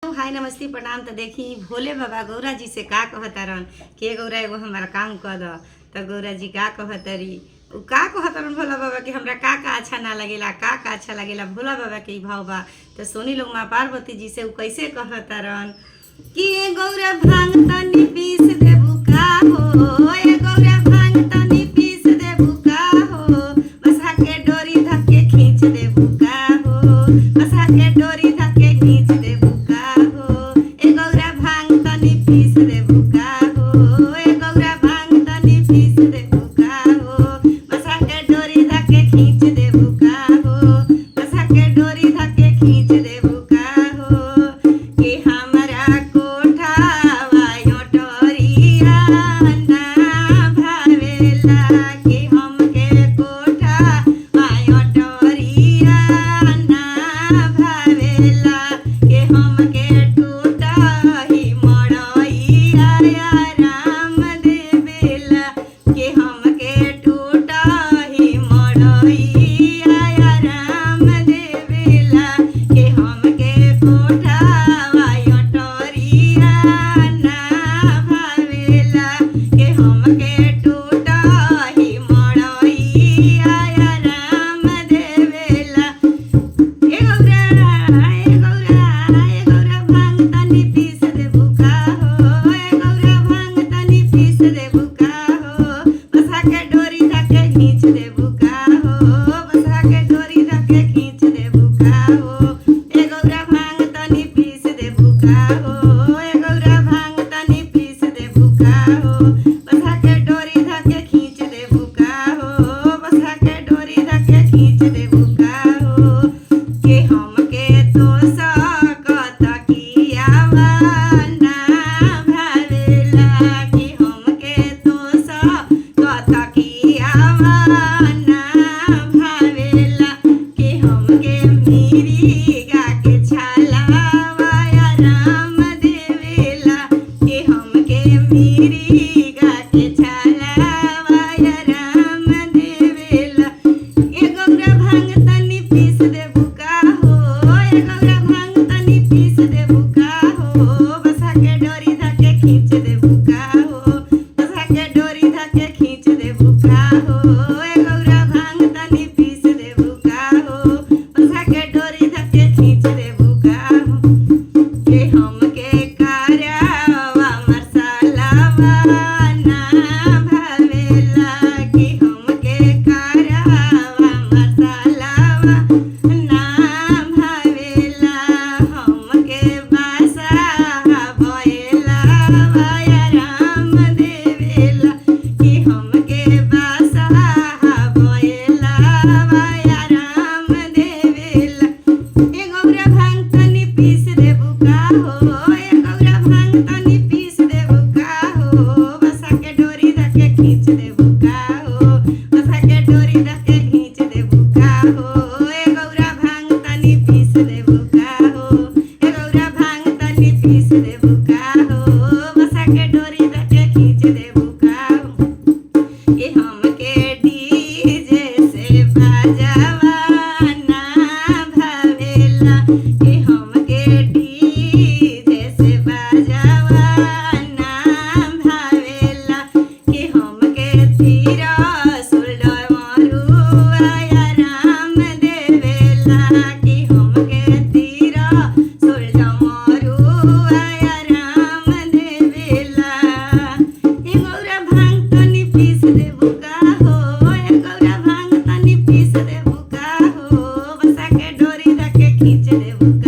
हाय नमस्ते प्रणाम। तो देखी भोले बाबा गौरा जी से का कहतारन के गौरा एगो हमारा काम कर द। तो गौरा जी का कहतरी उ का कहतारन भोला बाबा के हमरा का अच्छा ना लगेला का अच्छा लगेला भोला बाबा के भाव बा। तो सोनी लोग माँ पार्वती जी से उ कैसे कहतारन कि ए गौरा भांग तनी पीस देबू का हो, ए गौरा भांग तनी पीस देबू का हो, बसा के डोरी धके खींच देबू का हो, बसा के डोरी धके खींच देबू का हो, ए गौरा भांग तनी पीस देबू का हो, ए गौरा भांग तनी पीस देबू का हो, बसा के डोरी धके खींच देबू का हो, बसा के डोरी धके खींच देबू का हो। कि हमरा कोठावा योटोरिया ना भावेला, कि हमके कोठावा योटोरिया ना भावेला, कि हमके टूटही मड़इया राम देवेला, कि हमके टूटही मड़इया राम देवेला, कि हमके कोठावा योटोरिया ना भावेला, कि हमके टूटही मड़इया राम देवेला। ए गौरा भांग तनी पीस देबू का हो, ए गौरा भांग तनी पीस देबू का हो, बसा के डोरी धके खींच देबू का हो, बसा के डोरी धके खींच देबू का हो, ए गौरा भांग तनी पीस देबू का हो, ए गौरा भांग तनी पीस देबू का हो, बसा के डोरी धके खींच देबू का हो, बसा के डोरी धके खींच देबू का हो। कि हमके तो सकत कियावा ना भावेला, कि हमके तो सकत कियावा ना भावेला, कि हमके मिरिगा के छालावा राम देवेला, कि हमके मिरिगा के छालावा राम देवेला। ए गौरा भांग तनी पीस देबू का हो, ए गौरा भांग तनी पीस देबू का हो, बसा के डोरी धके खींच देबू का हो, बसा के डोरी धके खींच देबू का हो, ए गौरा भांग तनी पीस देबू का हो, बसा के डोरी धके खींच देबू का हो। कि हमके करावा मसालावा ना भावेला, कि हमके करावा मसालावा ना भावेला, हमके बासा भयलावा राम देवेला, कि हमके बासा भयलावा राम देवेला। ए गौरा भांग तनी पीस देबू का हो, ए गौरा भांग तनी पीस देबू का हो, बसा के डोरी धके खींच देबू का हो, बसा के डोरी धके खींच देबू का हो, ए गौरा भांग तनी पीस देबू का हो, ए गौरा भांग तनी पीस देबू का हो, बसा के डोरी धके खींच देबू का हो। कि हमके डीजे से बाजावा ना भावेला, कि हमके डीजे से बाजावा ना भावेला, कि हमके तिरसुल डमरुआ राम देवेला, कि हमके तिरसुल डमरुआ राम देवेला। ए गौरा भांग तनी पीस देबू का हो, ए गौरा भांग तनी पीस देबू का हो, बसा के डोरी धके खींच देबू का